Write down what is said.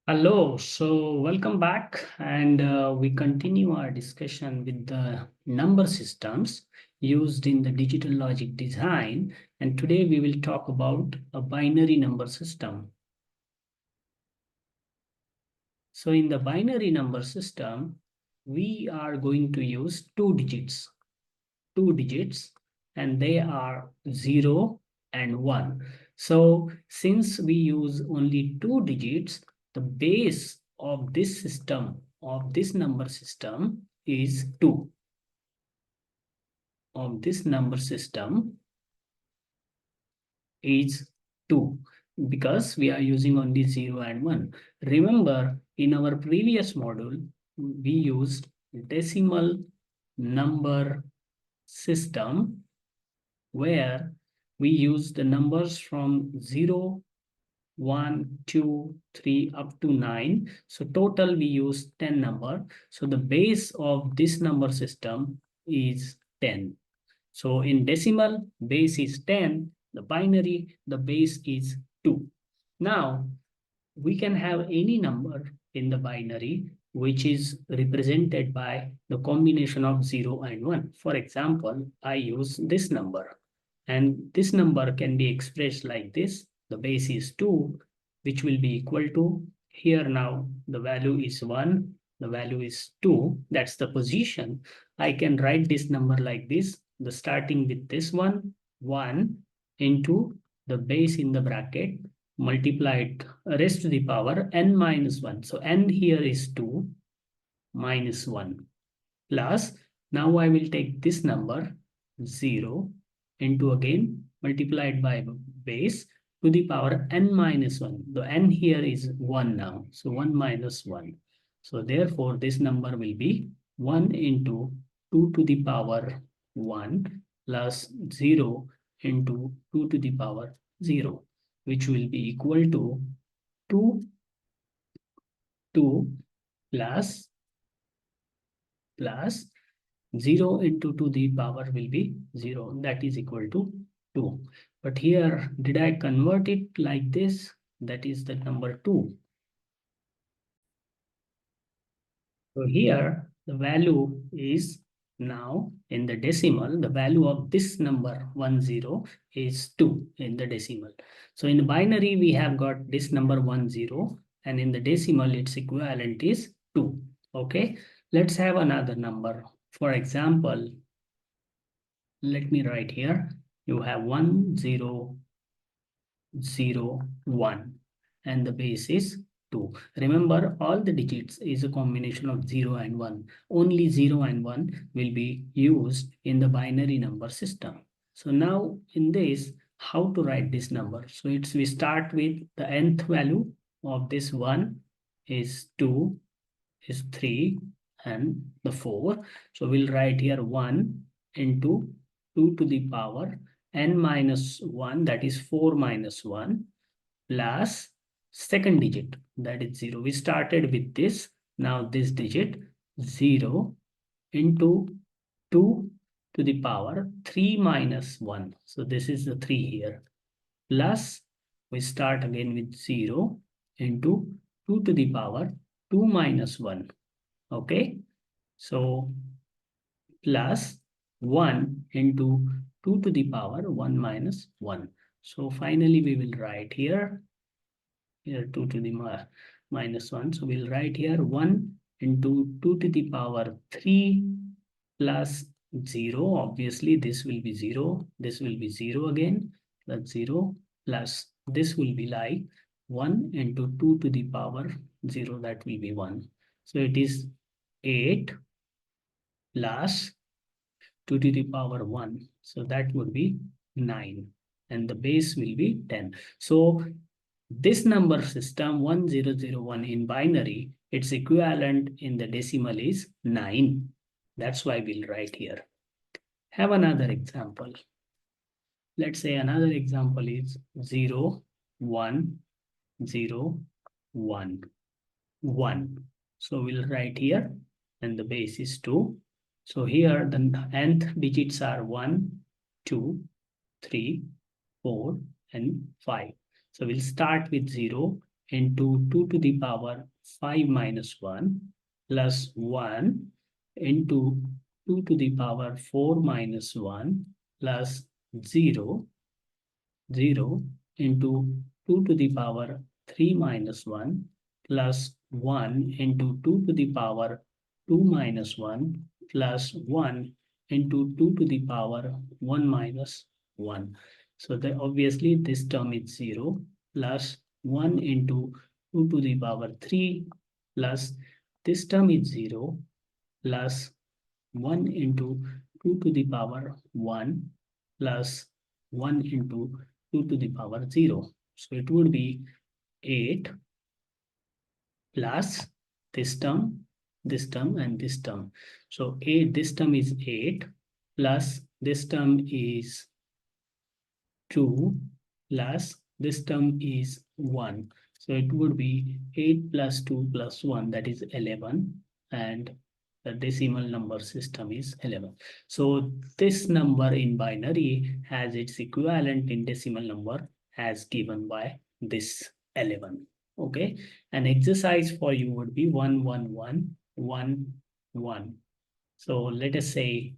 Hello, so welcome back, and we continue our discussion with the number systems used in the digital logic design. And today we will talk about a binary number system. So in the binary number system, we are going to use two digits, and they are 0 and 1. So since we use only two digits, the base of this system, of this number system, is 2. Of this number system is 2 because we are using only 0 and 1. Remember, in our previous module, we used decimal number system where we use the numbers from 0, 1, 2, 3 up to 9. So total we use 10 number. So the base of this number system is 10. So in decimal, base is 10. The binary, the base is 2. Now, we can have any number in the binary which is represented by the combination of 0 and 1. For example, I use this number, and this number can be expressed like this. The base is 2, which will be equal to, here now the value is 1, the value is 2, that's the position. I can write this number like this, the starting with this one, 1 into the base in the bracket multiplied raised to the power n minus 1. So n here is 2 minus 1 plus, now I will take this number 0 into again multiplied by base to the power n minus 1. The n here is 1 now. So 1 minus 1. So therefore this number will be 1 into 2 to the power 1 plus 0 into 2 to the power 0, which will be equal to 2 plus 0 into 2 to the power will be 0, that is equal to 2. But here, did I convert it like this? That is the number 2. So here, the value is now in the decimal, the value of this number 10 is 2 in the decimal. So in the binary, we have got this number 10, and in the decimal, its equivalent is 2. Okay, let's have another number. For example, let me write here, you have 1001 and the base is 2. Remember, all the digits is a combination of 0 and 1. Only 0 and 1 will be used in the binary number system. So now in this, how to write this number? So we start with the nth value of this 1 is 2, is 3, and the 4. So we'll write here 1 into 2 to the power n minus 1, that is 4 minus 1, plus second digit, that is 0. We started with this. Now this digit 0 into 2 to the power 3 minus 1. So this is the 3 here. Plus we start again with 0 into 2 to the power 2 minus 1. Okay. So plus 1 into 2 to the power 1 minus 1. So finally we will write here 2 to the minus 1. So we'll write here 1 into 2 to the power 3 plus 0. Obviously this will be 0. This will be 0 again. Plus 0 plus this will be like 1 into 2 to the power 0. That will be 1. So it is 8 plus 2 to the power 1. So that would be 9. And the base will be 10. So this number system 1001 in binary, its equivalent in the decimal is 9. That's why we'll write here. Have another example. Let's say another example is 0, 1, 0, 1, 1. So we'll write here, and the base is 2. So here the nth digits are 1, 2, 3, 4, and 5. So we'll start with 0 into 2 to the power 5 minus 1 plus 1 into 2 to the power 4 minus 1 plus 0, 0 into 2 to the power 3 minus 1 plus 1 into 2 to the power 2 minus 1 plus 1 into 2 to the power 1 minus 1. So obviously this term is 0 plus 1 into 2 to the power 3 plus this term is 0 plus 1 into 2 to the power 1 plus 1 into 2 to the power 0. So it would be 8 plus this term, and this term. So 8, this term is 8 plus this term is 2 plus this term is 1. So it would be 8 plus 2 plus 1, that is 11, and the decimal number system is 11. So this number in binary has its equivalent in decimal number as given by this 11. Okay, an exercise for you would be 1 1 1 1 1. So let us say